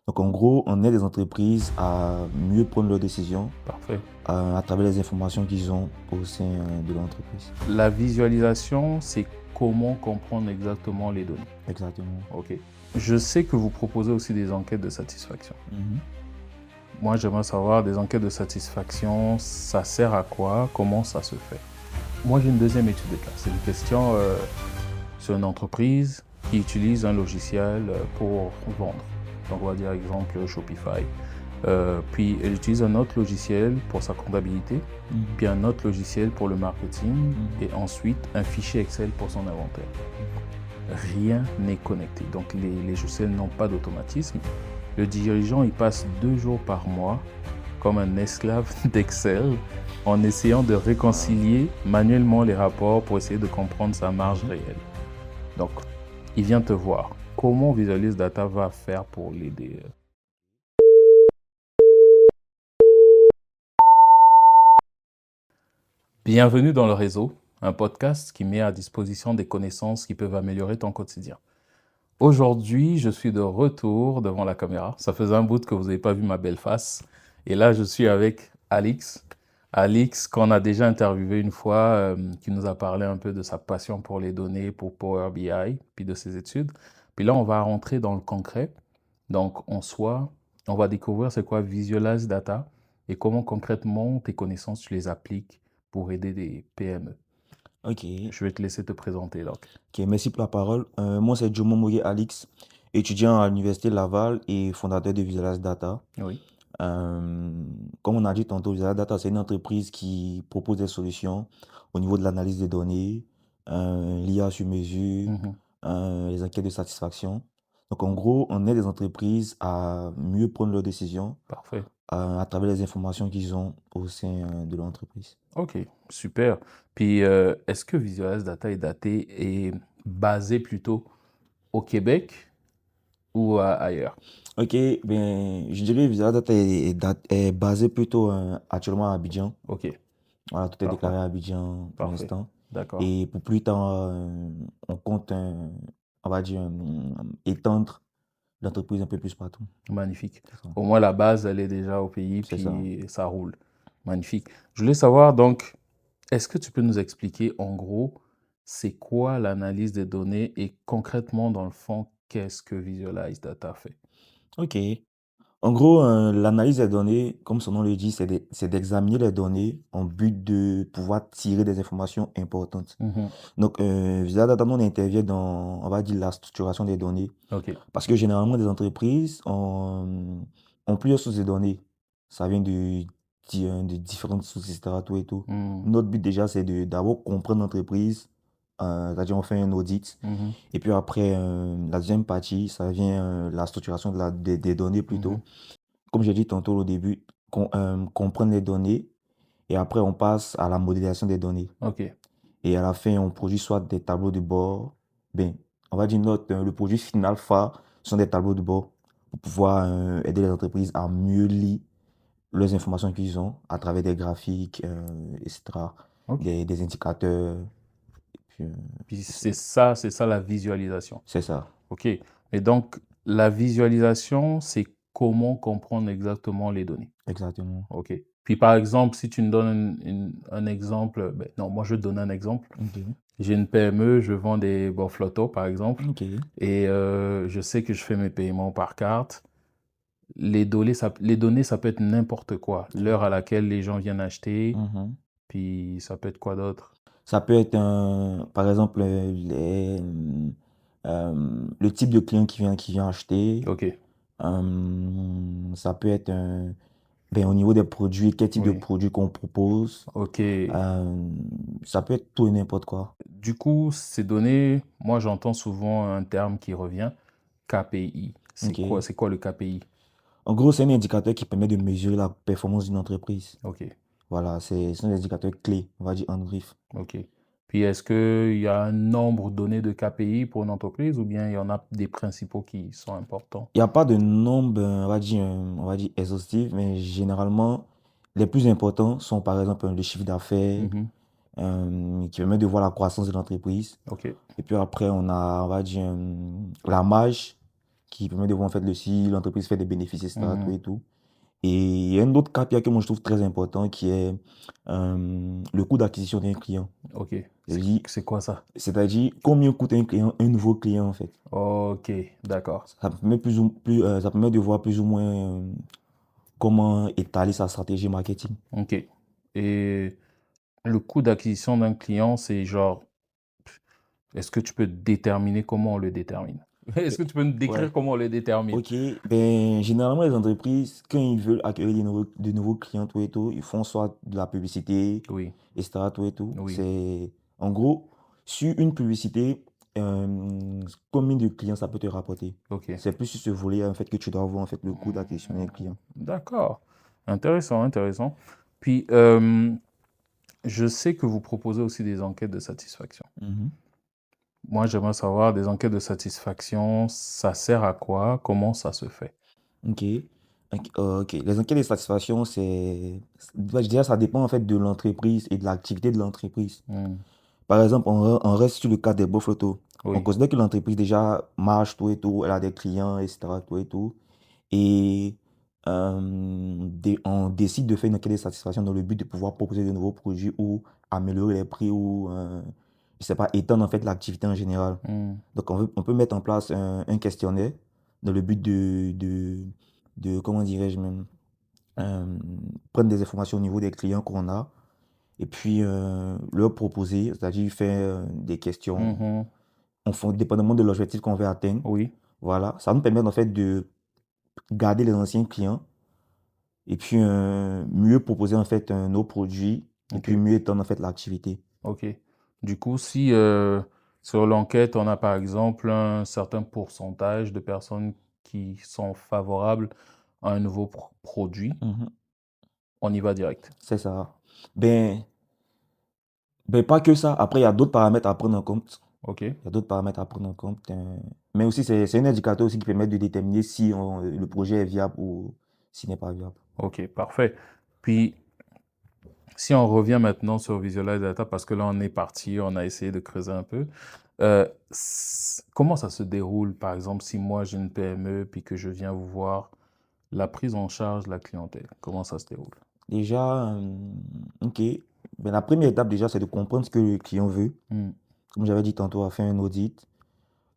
Donc, en gros, on aide les entreprises à mieux prendre leurs décisions Parfait. à travers les informations qu'ils ont au sein de l'entreprise. La visualisation, c'est comment comprendre exactement les données. Exactement. OK. Je sais que vous proposez aussi des enquêtes de satisfaction. Mhm. Moi, j'aimerais savoir, des enquêtes de satisfaction, ça sert à quoi? Comment ça se fait? Moi, j'ai une deuxième étude de cas. C'est une question sur une entreprise qui utilise un logiciel pour vendre. Donc, on va dire exemple Shopify. Puis, elle utilise un autre logiciel pour sa comptabilité, puis un autre logiciel pour le marketing, et ensuite un fichier Excel pour son inventaire. Rien n'est connecté. Donc, les logiciels n'ont pas d'automatisme. Le dirigeant, il passe 2 jours par mois comme un esclave d'Excel en essayant de réconcilier manuellement les rapports pour essayer de comprendre sa marge réelle. Donc, il vient te voir. Comment Visualise Data va faire pour l'aider? Bienvenue dans le réseau, un podcast qui met à disposition des connaissances qui peuvent améliorer ton quotidien. Aujourd'hui, je suis de retour devant la caméra. Ça faisait un bout que vous n'avez pas vu ma belle face. Et là, je suis avec Alix. Alix, qu'on a déjà interviewé une fois, qui nous a parlé un peu de sa passion pour les données, pour Power BI, puis de ses études. Puis là, on va rentrer dans le concret. Donc, en soi, on va découvrir c'est quoi Visualize Data et comment concrètement tes connaissances, tu les appliques pour aider des PME. Ok. Je vais te laisser te présenter donc. Ok, merci pour la parole. Moi, c'est Jomo Moye Alix, étudiant à l'Université Laval et fondateur de Visualize Data. Oui. Comme on a dit tantôt, Visualize Data, c'est une entreprise qui propose des solutions au niveau de l'analyse des données, l'IA sur mesure, Mhm. les enquêtes de satisfaction. Donc, en gros, on aide les entreprises à mieux prendre leurs décisions Parfait. à travers les informations qu'ils ont au sein de l'entreprise. Ok, super. Puis, est-ce que Visualize Data est basé plutôt au Québec ou ailleurs? Ok, ben, je dirais que Visualize Data est basé plutôt actuellement à Abidjan. Ok, Voilà, tout est parfait, déclaré à Abidjan pour parfait. l'instant. D'accord. Et pour plus tard, on compte, on va dire, étendre l'entreprise un peu plus partout. Magnifique. C'est ça. Au moins, la base, elle est déjà au pays, C'est ça. puis ça roule. Magnifique. Je voulais savoir, donc, est-ce que tu peux nous expliquer, en gros, c'est quoi l'analyse des données et concrètement, dans le fond, qu'est-ce que Visualize Data fait? Ok. En gros, l'analyse des données, comme son nom le dit, c'est d'examiner les données en but de pouvoir tirer des informations importantes. Mhm. Donc, Visualize Data, nous, on intervient dans, on va dire, la structuration des données. Ok. Parce que généralement, des entreprises ont plusieurs sources de données. Ça vient de différentes sources, etc. Tout et tout. Mhm. Notre but déjà, c'est d'abord comprendre l'entreprise. C'est-à-dire, on fait un audit. Mhm. Et puis après, la deuxième partie, ça vient la structuration des données Mhm. plutôt. Comme j'ai dit tantôt au début, comprendre les données. Et après, on passe à la modélisation des données. Ok. Et à la fin, on produit soit des tableaux de bord. Ben, on va dire le produit final phare sont des tableaux de bord pour pouvoir aider les entreprises à mieux lire les informations qu'ils ont à travers des graphiques, etc., Ok. des indicateurs. Puis, Puis c'est c'est ça la visualisation. c'est ça, OK. Et donc, la visualisation, c'est comment comprendre exactement les données. exactement. OK. Puis, par exemple, si tu me donnes un exemple, ben, non, moi, je vais te donner un exemple. Ok, J'ai une PME, je vends des flottos, par exemple, ok. et je sais que je fais mes paiements par carte. Les données, ça peut être n'importe quoi. L'heure à laquelle les gens viennent acheter, Mhm. puis ça peut être quoi d'autre? Ça peut être, par exemple, le type de client qui vient acheter. OK. Ça peut être ben, au niveau des produits, quel type de Oui. produits qu'on propose. OK. Euh, Ça peut être tout et n'importe quoi. Du coup, ces données, moi j'entends souvent un terme qui revient, KPI. Ok. C'est quoi le KPI? En gros, c'est un indicateur qui permet de mesurer la performance d'une entreprise. Ok, Voilà, c'est un indicateur clé, on va dire en griffe. ok. Puis est-ce qu'il y a un nombre donné de KPI pour une entreprise ou bien il y en a des principaux qui sont importants? Il n'y a pas de nombre, on va dire exhaustif, mais généralement, les plus importants sont par exemple le chiffre d'affaires, Mhm. qui permet de voir la croissance de l'entreprise. Ok, Et puis après, on va dire, la marge qui permet de voir en fait si l'entreprise fait des bénéfices, etc. tout Mhm. et tout. Et il y a un autre KPI que moi je trouve très important qui est le coût d'acquisition d'un client. Ok. C'est-à-dire C'est quoi ça? c'est-à-dire combien coûte un client, un nouveau client en fait. Ok, d'accord. Ça permet ça permet de voir plus ou moins comment étaler sa stratégie marketing. Ok. Et le coût d'acquisition d'un client, c'est genre, est-ce que tu peux déterminer comment on le détermine? Est-ce que tu peux nous Ouais. décrire comment on le détermine? Ok, ben généralement les entreprises, quand ils veulent accueillir de nouveaux clients, tout et tout, ils font soit de la publicité, Oui, etc. tout et tout. oui, C'est en gros, sur une publicité, combien de clients ça peut te rapporter? ok. C'est plus sur ce volet en fait que tu dois voir en fait le coût d'acquisition d'un client. D'accord. Intéressant, intéressant. Puis, je sais que vous proposez aussi des enquêtes de satisfaction. Mhm. Moi, j'aimerais savoir, des enquêtes de satisfaction, ça sert à quoi? Comment ça se fait? Ok. Ok. Les enquêtes de satisfaction, je dirais, ça dépend en fait de l'entreprise et de l'activité de l'entreprise. Hmm. Par exemple, on reste sur le cas des beaux photos. On Oui. considère que l'entreprise déjà marche, tout et tout, elle a des clients, etc., tout et tout. Et on décide de faire une enquête de satisfaction dans le but de pouvoir proposer de nouveaux produits ou améliorer les prix ou, je sais pas, étendre en fait l'activité en général. Hmm. Donc, on peut mettre en place un questionnaire dans le but comment dirais-je même, euh, prendre des informations au niveau des clients qu'on a et puis leur proposer, c'est-à-dire faire des questions Mhm. dépendamment de l'objectif qu'on veut atteindre. Oui. Voilà, ça nous permet en fait de garder les anciens clients et puis mieux proposer en fait nos produits et Ok. puis mieux étendre en fait l'activité. Ok. Du coup, si sur l'enquête, on a par exemple un certain pourcentage de personnes qui sont favorables à un nouveau produit, Mhm. on y va direct. C'est ça. Ben, ben, pas que ça. Après, il y a d'autres paramètres à prendre en compte. Ok. Il y a d'autres paramètres à prendre en compte. Mais aussi, c'est un indicateur aussi qui permet de déterminer si le projet est viable ou s'il n'est pas viable. Ok, parfait. Puis, si on revient maintenant sur Visualize Data, parce que là, on est parti, on a essayé de creuser un peu. Comment ça se déroule, par exemple, si moi j'ai une PME puis que je viens vous voir, la prise en charge de la clientèle, comment ça se déroule? Déjà, ok. Ben, la première étape, déjà, c'est de comprendre ce que le client veut. Hmm. Comme j'avais dit tantôt, à faire un audit.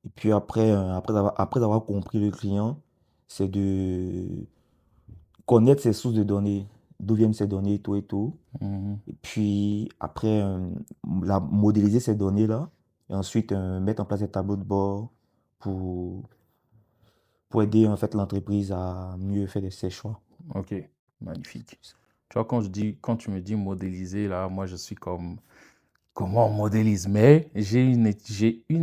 Et puis après, après avoir compris le client, c'est de connaître ses sources de données, d'où viennent ces données, tout et tout. Mhm. Et puis après, modéliser ces données-là. Et ensuite, mettre en place des tableaux de bord pour, pour aider en fait l'entreprise à mieux faire ses choix. Ok, magnifique. Tu vois, quand tu me dis modéliser, là, moi, je suis comme, comment on modélise? Mais j'ai une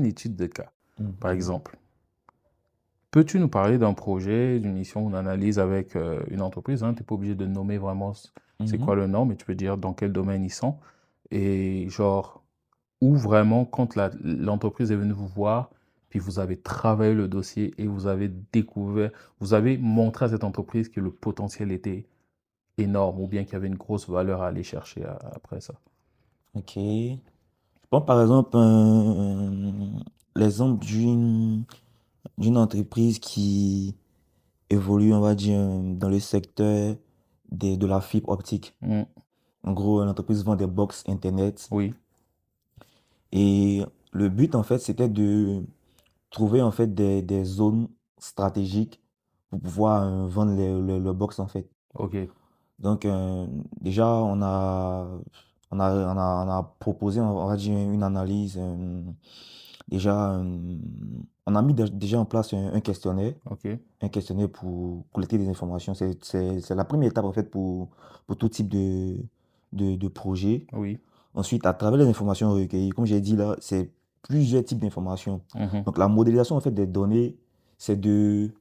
étude de cas. Par Ok. exemple, peux-tu nous parler d'un projet, d'une mission, d'une analyse avec une entreprise, hein? Tu n'es pas obligé de nommer vraiment c'est Mhm. quoi le nom, mais tu peux dire dans quel domaine ils sont. Et genre, où vraiment, quand l'entreprise est venue vous voir, puis vous avez travaillé le dossier et vous avez découvert, vous avez montré à cette entreprise que le potentiel était énorme ou bien qu'il y avait une grosse valeur à aller chercher après ça. Ok. Je prends par exemple l'exemple d'une entreprise qui évolue, on va dire, dans le secteur de la fibre optique. Mm. En gros, l'entreprise vend des box Internet. Oui, Et le but, en fait, c'était de trouver, en fait, des zones stratégiques pour pouvoir vendre le box, en fait. ok. Donc, déjà, on a proposé, on va dire, une analyse. Déjà, on a mis déjà en place Ok, un questionnaire pour collecter des informations. C'est la première étape, en fait, pour tout type de projet. oui. Ensuite, à travers les informations recueillies, comme j'ai dit là, c'est plusieurs types d'informations. Mhm. Donc, la modélisation, en fait, des données, c'est de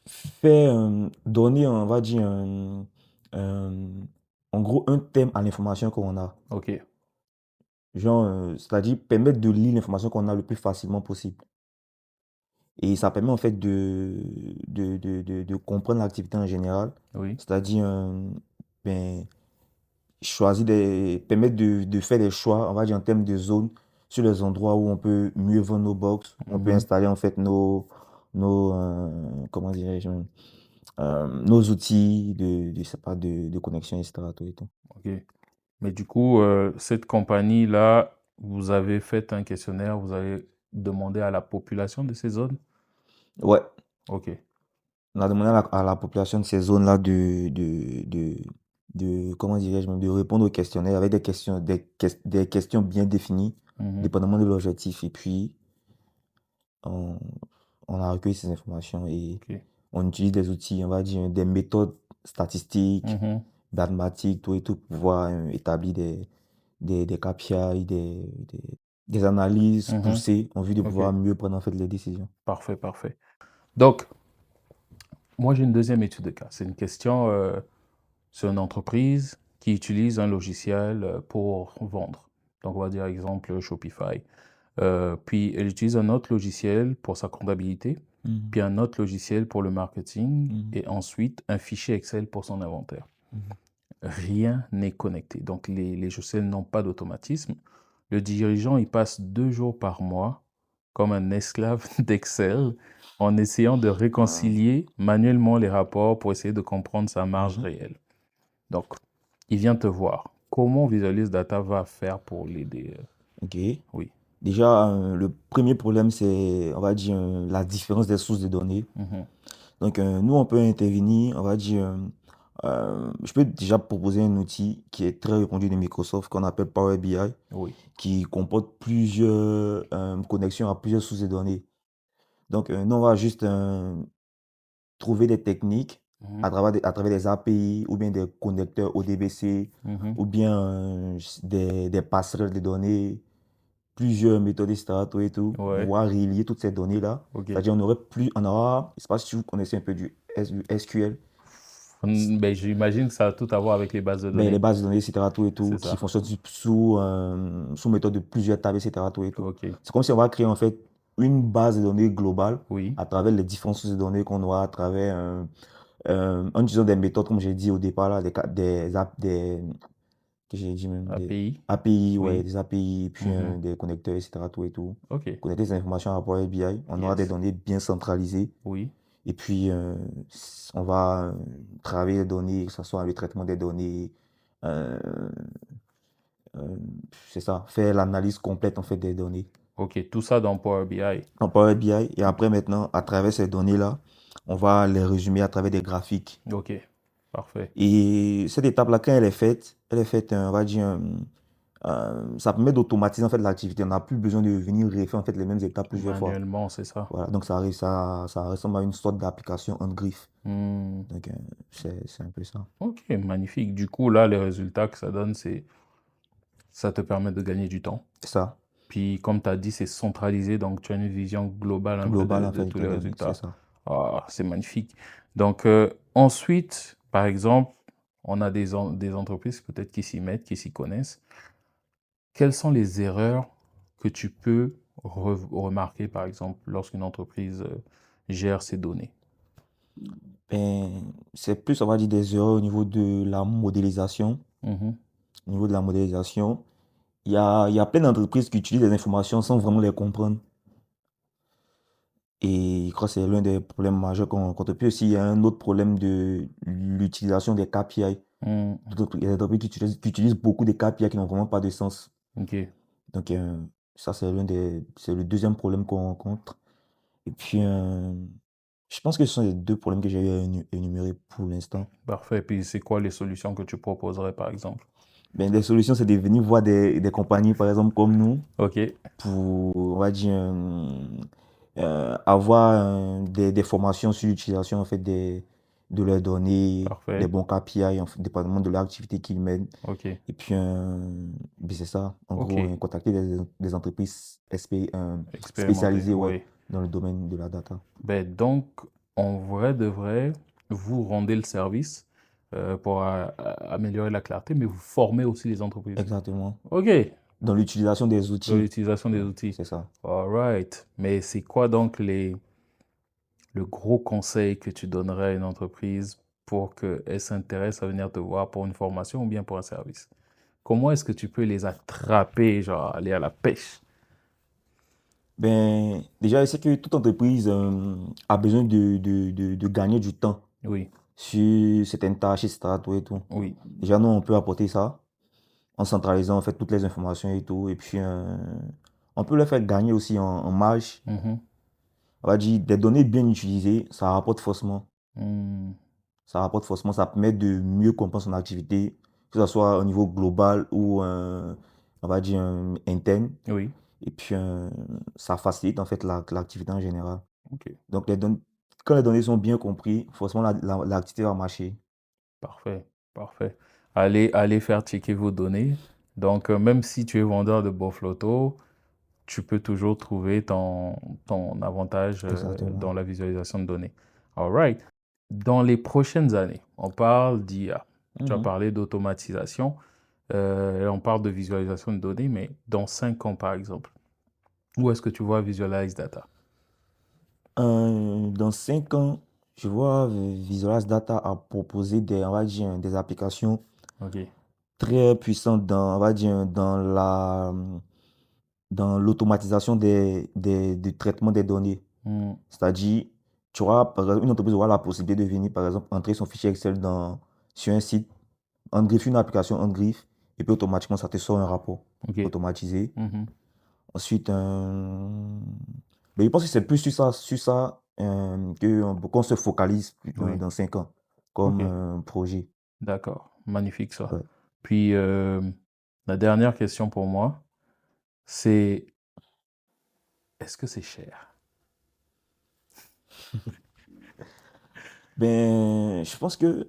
faire donner, on va dire, un- en gros, un thème à l'information qu'on a. Ok, Genre, c'est-à-dire permettre de lire l'information qu'on a le plus facilement possible. Et ça permet en fait de comprendre l'activité en général. oui. C'est-à-dire, ben, permettre de faire des choix, on va dire en termes de zone, sur les endroits où on peut mieux vendre nos box, on peut Mhm. installer en fait comment dirais-je, nos outils je sais pas, de connexion, etc. Tout et tout. Ok. Mais du coup, cette compagnie-là, vous avez fait un questionnaire, vous avez demandé à la population de ces zones? Ouais, Ok. on a demandé à la population de ces zones-là comment dirais-je, même de répondre au questionnaire avec des questions bien définies, Mhm. dépendamment de l'objectif. Et puis, on, on a recueilli ces informations et Ok. on utilise des outils, on va dire, des méthodes statistiques, Mhm. mathématiques, tout et tout, pour pouvoir établir des KPI, des analyses Mhm. poussées en vue de Ok. pouvoir mieux prendre en fait les décisions. Parfait, parfait. Donc, moi, j'ai une deuxième étude de cas. C'est une question sur une entreprise qui utilise un logiciel pour vendre. Donc, on va dire exemple Shopify. Puis, elle utilise un autre logiciel pour sa comptabilité, Mhm, puis un autre logiciel pour le marketing, mhm, et ensuite un fichier Excel pour son inventaire. mhm. Rien n'est connecté. Donc, les logiciels n'ont pas d'automatisme. Le dirigeant, il passe 2 jours par mois comme un esclave d'Excel en essayant de Ah, réconcilier manuellement les rapports pour essayer de comprendre sa marge mhm. réelle. Donc, il vient te voir. Comment Visualize Data va faire pour l'aider? Ok. Oui. Déjà, le premier problème, c'est, on va dire, la différence des sources de données. Mhm. Donc, nous, on peut intervenir, on va dire, je peux déjà proposer un outil qui est très répandu de Microsoft, qu'on appelle Power BI, Oui. qui comporte plusieurs connexions à plusieurs sources de données. Donc, nous, on va juste trouver des techniques Mhm. à travers des API ou bien des connecteurs ODBC Mhm. ou bien des passerelles de données, plusieurs méthodes, etc. tout et tout, pour Ouais. pouvoir relier toutes ces données-là. OK. C'est-à-dire, on aura, je ne sais pas si vous connaissez un peu du SQL, Ben, j'imagine que ça a tout à voir avec les bases de ben, les données. bases de données, etc. tout et tout, C'est qui ça. fonctionnent sous méthode de plusieurs tables, etc. tout et tout. OK. C'est comme si on va créer en fait une base de données globale Oui. à travers les différentes sources de données qu'on aura à travers en utilisant des méthodes, comme j'ai dit au départ, là, que j'ai dit même, des API. API, ouais, Oui. des API, puis Mhm. des connecteurs, etc. tout et tout. OK. Connecter ces informations à Power BI, on aura des Yes. données bien centralisées. Oui. Et puis, on va travailler les données, que ce soit le traitement des données, euh, euh, c'est ça, faire l'analyse complète en fait des données OK. Tout ça dans Power BI. en Power BI. Et après, maintenant, à travers ces données-là, on va les résumer à travers des graphiques. OK. Parfait. Et cette étape-là, quand elle est faite, on va dire, ça permet d'automatiser en fait l'activité. On n'a plus besoin de venir refaire en fait les mêmes étapes plusieurs fois. Manuellement, c'est ça. Voilà, donc ça ressemble à une sorte d'application en griffe. Hmm. Donc, c'est un peu ça. OK. Magnifique. Du coup, là, les résultats que ça donne, ça te permet de gagner du temps. C'est ça. Puis, comme tu as dit, c'est centralisé, donc tu as une vision globale un peu Global de, en de fait tous des les données, c'est résultats. ça. Ah, c'est magnifique. Donc, ensuite, par exemple, on a des entreprises peut-être qui s'y mettent, qui s'y connaissent. Quelles sont les erreurs que tu peux remarquer, par exemple, lorsqu'une entreprise gère ses données? Ben, c'est plus, on va dire, des erreurs au niveau de la modélisation. Mhm. Au niveau de la modélisation, il y a plein d'entreprises qui utilisent les informations sans vraiment les comprendre. Et je crois que c'est l'un des problèmes majeurs qu'on rencontre. Puis aussi, il y a un autre problème de l'utilisation des KPI. Mm, Il y a des entreprises qui utilisent beaucoup de KPI qui n'ont vraiment pas de sens. ok. Donc, ça, c'est le deuxième problème qu'on rencontre. Et puis, je pense que ce sont les deux problèmes que j'ai eu à énumérer pour l'instant. Parfait. Puis c'est quoi les solutions que tu proposerais, par exemple? Ben, des solutions, c'est de venir voir des compagnies, par exemple, comme nous, Ok. pour, on va dire, avoir des formations sur l'utilisation en fait, de leurs données, des Parfait. bons KPI, en fait, dépendamment de l'activité qu'ils mènent. Ok. Et puis, ben, c'est ça. En Ok. gros, contacter des entreprises Expérimenté. spécialisées, ouais, Oui. dans le domaine de la data. Ben, donc, en vrai de vrai, vous rendez le service pour améliorer la clarté, mais vous formez aussi les entreprises. Exactement. Ok. Dans l'utilisation des Dans outils. l'utilisation des Ouais, outils. c'est ça. All right. Mais c'est quoi donc le gros conseil que tu donnerais à une entreprise pour qu'elle s'intéresse à venir te voir pour une formation ou bien pour un service? Comment est-ce que tu peux les attraper, genre aller à la pêche? Ben, déjà, c'est que toute entreprise a besoin de gagner du temps Oui, sur certaines tâches, etc. Tout et tout. oui. Déjà, nous, on peut apporter ça en centralisant en fait toutes les informations et tout. Et puis, on peut le faire gagner aussi en marge. Mhm. On va dire, des données bien utilisées, ça rapporte forcément. Hmm. Ça rapporte forcément, ça permet de mieux comprendre son activité, que ce soit au niveau global ou, on va dire, interne. Oui, Et puis, ça facilite en fait l'activité en général. ok. Donc, quand les données sont bien comprises, forcément, l'activité va marcher. Parfait, parfait. Allez faire checker vos données. Donc, même si tu es vendeur de Bofloto, tu peux toujours trouver ton avantage Exactement. dans la visualisation de données. All right. Dans les prochaines années, on parle d'IA. Tu as Mhm. parlé d'automatisation, et on parle de visualisation de données, mais dans 5 ans, par exemple, où est-ce que tu vois Visualize Data? Dans 5 ans, je vois Visualize Data à proposer on va dire, des applications OK. très puissantes on va dire, dans l'automatisation du traitement des données. Hmm, C'est-à-dire, tu auras, par exemple, une entreprise aura la possibilité de venir, par exemple, entrer son fichier Excel sur un site, en griffe une application, en griffe, et puis automatiquement, ça te sort un rapport OK. automatisé. Mhm. Ensuite, mais je pense que c'est plus sur ça qu'on se focalise Oui. dans 5 ans comme OK. projet. D'accord. Magnifique ça. Ouais. Puis, la dernière question pour moi, c'est est-ce que c'est cher? Ben, je pense que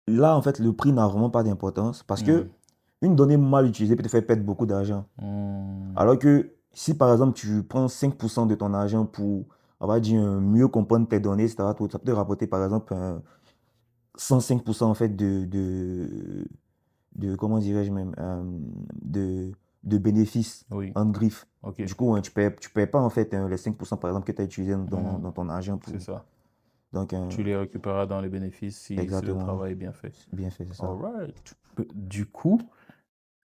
là, en fait, le prix n'a vraiment pas d'importance parce Hmm. que une donnée mal utilisée peut te faire perdre beaucoup d'argent. Hmm. Alors que si par exemple tu prends 5% de ton argent pour, on va dire, mieux comprendre tes données, etc., ça peut te rapporter par exemple 105% en fait comment dirais-je même, de bénéfices Oui. en griffe. OK. Du coup, hein, tu payes pas en fait les 5% par exemple que tu as utilisé Hmm. dans ton argent C'est pour. ça. Donc, Tu les récupéreras dans les bénéfices si le exactement, travail est bien fait. c'est bien fait, c'est All ça. right. Du coup,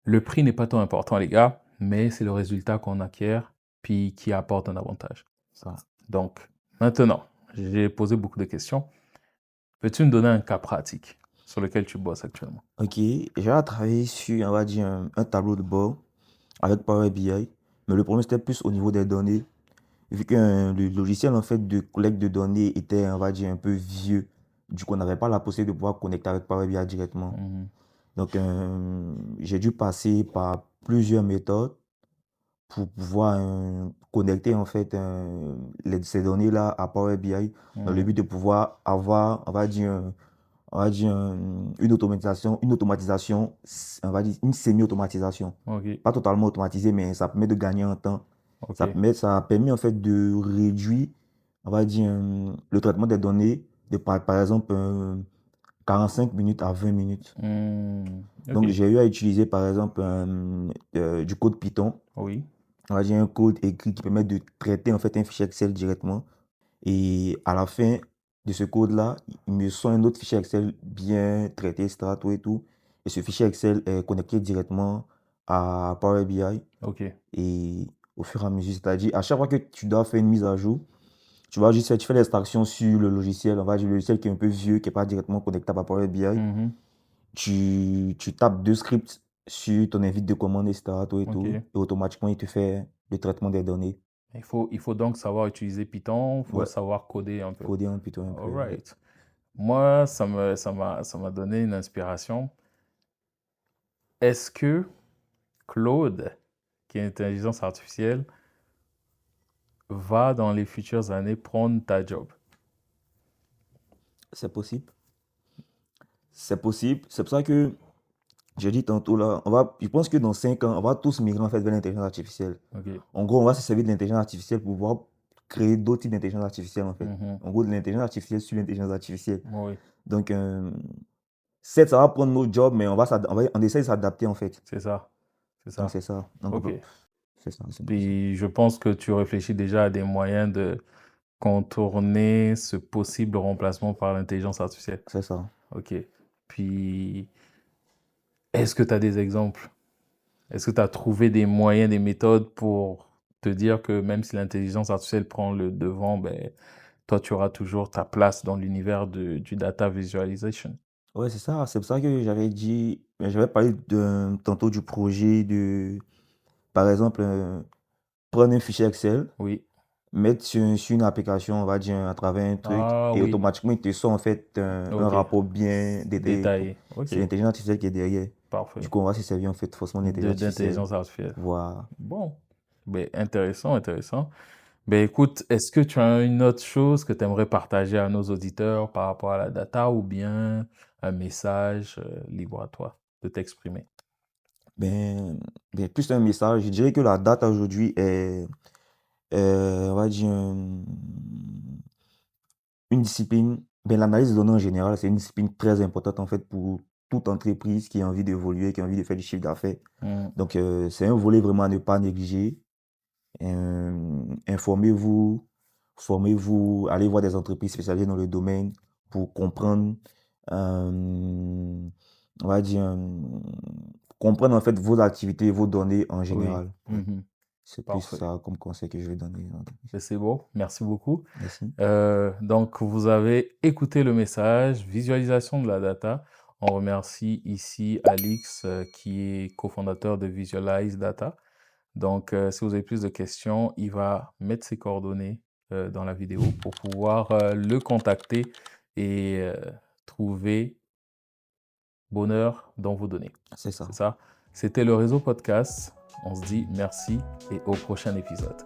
le prix n'est pas tant important, les gars, mais c'est le résultat qu'on acquiert puis qui apporte un avantage. Ça. Donc, maintenant, j'ai posé beaucoup de questions. Peux-tu me donner un cas pratique sur lequel tu bosses actuellement? Ok, j'ai travaillé sur, on va dire, un tableau de bord avec Power BI, mais le problème c'était plus au niveau des données. Vu que le logiciel en fait de collecte de données était, on va dire, un peu vieux, du coup, on n'avait pas la possibilité de pouvoir connecter avec Power BI directement. Mhm. Donc, j'ai dû passer par plusieurs méthodes pour pouvoir connecter en fait ces données-là à Power BI dans le Mhm. but de pouvoir avoir, on va dire une automatisation, on va dire une semi-automatisation. OK. Pas totalement automatisée, mais ça permet de gagner en temps. OK. Ça a permis en fait de réduire, on va dire, le traitement des données de par exemple 45 minutes à 20 minutes. Hmm. Donc OK. j'ai eu à utiliser par exemple du code Python, Oui. on va dire un code écrit qui permet de traiter en fait un fichier Excel directement. Et à la fin de ce code-là, il me sort un autre fichier Excel bien traité, etc. Tout et tout. Et ce fichier Excel est connecté directement à Power BI. OK. Et au fur et à mesure, c'est-à-dire à chaque fois que tu dois faire une mise à jour, tu fais l'extraction sur le logiciel, on va dire le logiciel qui est un peu vieux, qui n'est pas directement connectable à Power BI. Mhm. Tu tapes deux scripts sur ton invite de commande, etc. Tout et tout. OK. Et automatiquement, il te fait le traitement des données. Il faut donc savoir utiliser Python, il faut Ouais, savoir coder un peu. coder un Python un All peu. Ouais. right. Moi, ça m'a donné une inspiration. Est-ce que Claude, qui est intelligence artificielle, va dans les futures années prendre ta job? C'est possible. C'est possible. C'est pour ça que j'ai dit tantôt là, je pense que dans 5 ans, on va tous migrer en fait vers l'intelligence artificielle. OK. En gros, on va se servir de l'intelligence artificielle pour pouvoir créer d'autres types d'intelligence artificielle en fait. Mhm. En gros, de l'intelligence artificielle sur l'intelligence artificielle. Oui, Donc, certes, ça va prendre nos jobs, mais on essaie de s'adapter en fait. c'est ça. C'est Donc, ça. c'est ça. Donc, OK. c'est ça, c'est un peu ça. Puis je pense que tu réfléchis déjà à des moyens de contourner ce possible remplacement par l'intelligence artificielle. C'est ça. OK. Puis, est-ce que tu as des exemples Est-ce que tu as trouvé des moyens, des méthodes pour te dire que même si l'intelligence artificielle prend le devant, ben, toi, tu auras toujours ta place dans l'univers du data visualization? Ouais, c'est ça. C'est pour ça que j'avais dit, j'avais parlé tantôt du projet de, par exemple, prendre un fichier Excel, Oui. mettre sur une application, on va dire, à travers un truc, Ah et oui, automatiquement, il te sort en fait un ok. rapport bien détaillé. Détaillé. Ok, C'est l'intelligence artificielle qui est derrière. Du parfait. coup, on va se servir en fait forcément d'intelligence artificielle. D'intelligence artificielle. Voilà. Bon, ben, intéressant, intéressant. Ben, écoute, est-ce que tu as une autre chose que tu aimerais partager à nos auditeurs par rapport à la data ou bien un message libre à toi de t'exprimer? Ben, plus un message, je dirais que la data aujourd'hui est, on va dire, une discipline, ben, l'analyse de données en général, c'est une discipline très importante en fait pour toute entreprise qui a envie d'évoluer, qui a envie de faire du chiffre d'affaires. Hmm, Donc, c'est un volet vraiment à ne pas négliger. Informez-vous, formez-vous, allez voir des entreprises spécialisées dans le domaine pour comprendre, on va dire, comprendre en fait vos activités, vos données en oui. général. Ouais. Mhm. C'est plus Parfait. ça comme conseil que je vais donner aux entreprises. Ben, c'est bon, merci beaucoup. Merci. Donc, vous avez écouté le message, visualisation de la data. On remercie ici Alix, qui est cofondateur de Visualize Data. Donc, si vous avez plus de questions, il va mettre ses coordonnées dans la vidéo pour pouvoir le contacter et trouver bonheur dans vos données. C'est ça. C'est ça. C'était le réseau podcast. On se dit merci et au prochain épisode.